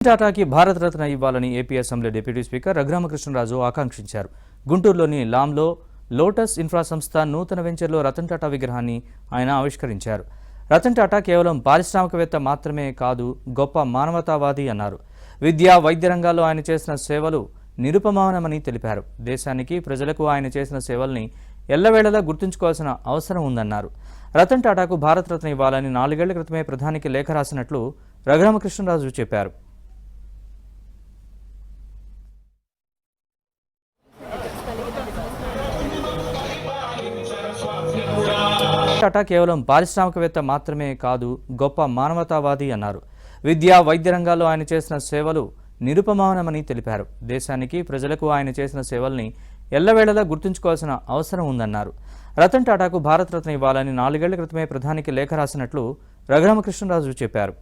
టాటాకి భారతరత్న ఇవ్వాలని AP assembly deputy speaker Raghurama Krishna Raju ఆకాంక్షించారు. గుంటూరులోని లాంలో లోటస్ ఇన్ఫ్రా సంస్థ నూతన వెంచర్లో రతన్ టాటా విగ్రహాన్ని ఆయన ఆవిష్కరించారు. రతన్ టాటా కేవలం పారిశ్రామికవేత్త మాత్రమే కాదు, గొప్ప మానవతావాది అన్నారు. విద్య, వైద్య రంగాల్లో ఆయన చేసిన సేవలు నిరుపమానమని తెలిపారు. దేశానికి, ప్రజలకు ఆయన చేసిన సేవల్ని ఎల్లవేళలా గుర్తుంచుకోవాల్సిన అవసరం ఉందన్నారు. రతన్ టాటాకు భారతరత్న ఇవ్వాలని 4 ఏళ్ల క్రితమే ప్రధానికి లేఖ రాసినట్లు రఘురామకృష్ణరాజు చెప్పారు. టాటా కేవలం పారిశ్రామికవేత్త మాత్రమే కాదు, గొప్ప మానవతావాది అన్నారు. విద్య, వైద్య రంగాల్లో ఆయన చేసిన సేవలు నిరుపమానమని తెలిపారు. దేశానికి, ప్రజలకు ఆయన చేసిన సేవల్ని ఎల్లవేళలా గుర్తుంచుకోవాల్సిన అవసరం ఉందన్నారు. రతన్ టాటాకు భారతరత్న ఇవ్వాలని 4 ఏళ్ల క్రితమే ప్రధానికి లేఖ రాసినట్లు రఘురామకృష్ణరాజు చెప్పారు.